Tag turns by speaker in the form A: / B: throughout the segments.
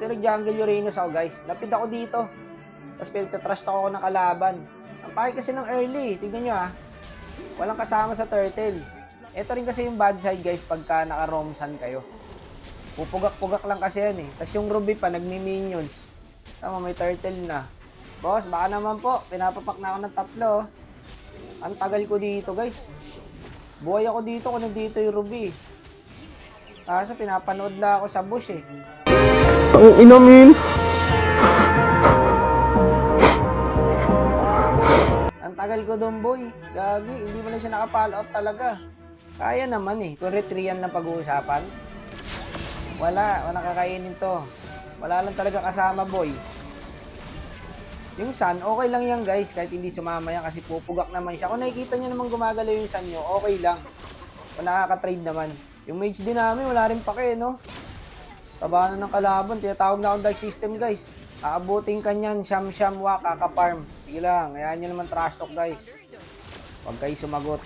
A: Dito nag-jungle Uranus ako guys. Lapid ako dito. Tapos pinagtatrash ako ng kalaban. Ang pake kasi ng early. Tignan nyo Walang kasama sa turtle. Ito rin kasi yung bad side guys pagka naka-romsan kayo. Pupugak-pugak lang kasi yan Tapos yung Ruby pa nagmi-minions. Tama, may turtle na. Boss, baka naman po. Pinapapak na ako ng 3. Ang tagal ko dito guys. Buhay ako dito kung nandito yung Ruby. Kaso pinapanood na ako sa bush
B: Ang inamin.
A: Ang tagal ko doon boy. Gagi, hindi mo lang siya naka-follow up talaga. Kaya naman Kung retrian lang pag-uusapan. Wala kakainin to. Wala lang talaga kasama boy. Yung sun, okay lang yan guys. Kahit hindi sumama yan kasi pupugak naman siya. Kung nakikita nyo naman gumagalaw yung sun nyo, okay lang. Kung nakaka-trade naman. Yung mage din namin, wala rin pake, no? Tabanan ng kalaban. Tinatawag na akong dark system, guys. Aabutin ka niyan, siyam-siyam, wak, kaka-farm. Sige lang, hayaan nyo naman trash talk, guys. Huwag kayo sumagot.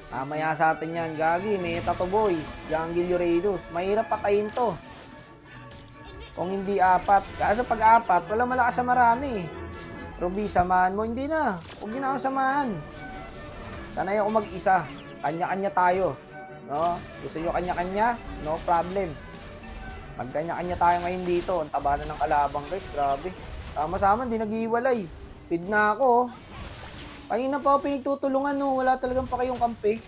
A: Mamaya sa atin yan, gagi, meta to boy. Jungle Uranus. Mahirap patayin to. Kung hindi 4. Kaso pag 4, walang malakas sa marami. Ruby, samahan mo. Hindi na. Huwag nyo na ako samahan. Sanay ako mag-isa. Kanya-kanya tayo. No? Gusto nyo kanya-kanya? No problem. Pag kanya-kanya tayo ngayon dito, ang taba na ng kalabang guys. Grabe. Sama-sama, hindi nag-iwalay. Feed na ako. Kanina pa ako pinagtutulungan, no? Wala talagang pa kayong kampi.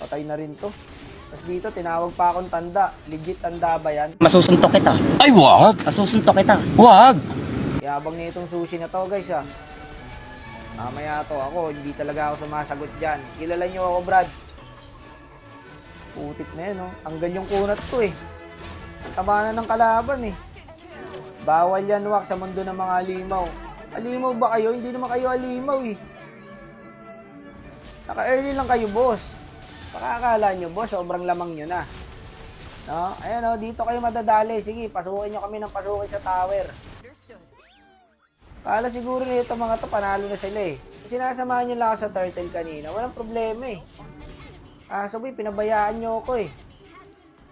A: Patay na rin to. Tapos dito, tinawag pa akong tanda. Legit tanda ba yan?
B: Masusuntok kita. Ay, wag! Masusuntok kita. Wag!
A: Yabang na itong sushi na to, guys, Mamaya to ako, hindi talaga ako sumasagot dyan. Kilala nyo ako, Brad. Putik na yan, Hanggang yung kunat ko, Ang taba na ng kalaban, Bawal yan, wak, sa mundo ng mga alimaw. Alimaw ba kayo? Hindi naman kayo alimaw, Naka-early lang kayo, boss. Pakakala nyo, boss, sobrang lamang nyo na. No? Ayan, dito kayo madadali. Sige, pasukin nyo kami ng pasukin sa tower. Kala siguro nito mga to, panalo na sila, Sinasamahan nyo lang ako sa turtle kanina. Walang problema, Sabi, pinabayaan nyo ako,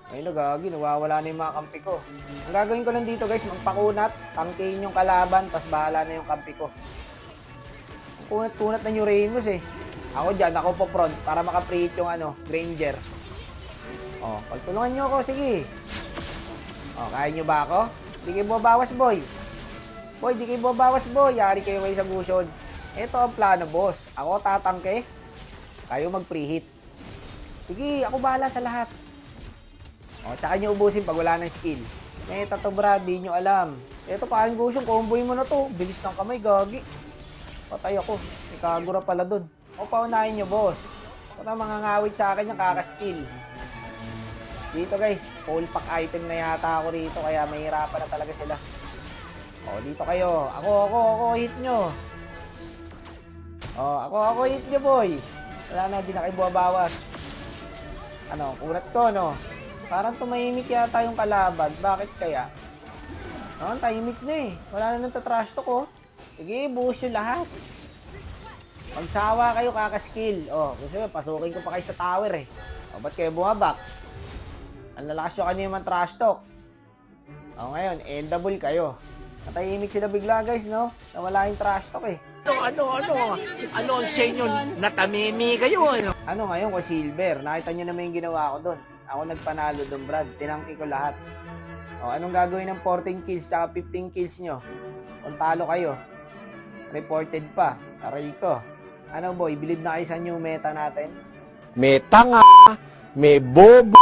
A: Ayun, gagi, nawawala na yung mga kampi ko. Ang gagawin ko lang dito, guys, magpakunat, tangkein yung kalaban, tas bahala na yung kampi ko. Kunat-kunat na Uranus, Ako dyan, ako po front para makapreheat yung Granger. Pagtulungan nyo ako, sige. Kaya nyo ba ako? Di kayo babawas, boy. Boy, di kayo babawas, boy. Yari kayo kayo sa gusion. Ito ang plano, boss. Ako tatangke. Kayo mag-preheat. Sige, ako bahala sa lahat. Tsaka nyo ubusin pag wala ng skill. Tato Brad, di nyo alam. Ito, parang gusion, comboy mo na to. Bilis ng kamay, gagi. Patay ako. May kagura pala dun. Paunahin nyo, boss. Ito na mga ngawit sa akin yung kakaskill. Dito guys, full pack item na yata ako rito kaya mahirapan na talaga sila. Dito kayo. Ako, hit nyo. Ako, hit nyo, boy. Wala na, di na kayo buwabawas. Kulat ko, no? Parang tumahimik yata yung kalaban. Bakit kaya? Tahimik na Wala na nang tatrash to ko. Sige, buhos yung lahat. Magsawa kayo, kakaskill. Gusto nyo, pasukin ko pa kayo sa tower, ba't kayo bumabak? Ang lalakas nyo kanina yung trash talk. Ngayon, endable kayo. Natahimik sila bigla, guys, no? Nawala yung trash talk,
B: Ano ang senyo? Natamimi kayo,
A: Ano ngayon ko silver? Nakita nyo naman yung ginawa ko doon. Ako nagpanalo doon, Brad. Tinangki ko lahat. Anong gagawin ng 14 kills tsaka 15 kills nyo? Kung talo kayo. Reported pa. Aray ko. Ano, boy? Believe na kayo sa new meta natin?
B: May tanga, may bobo.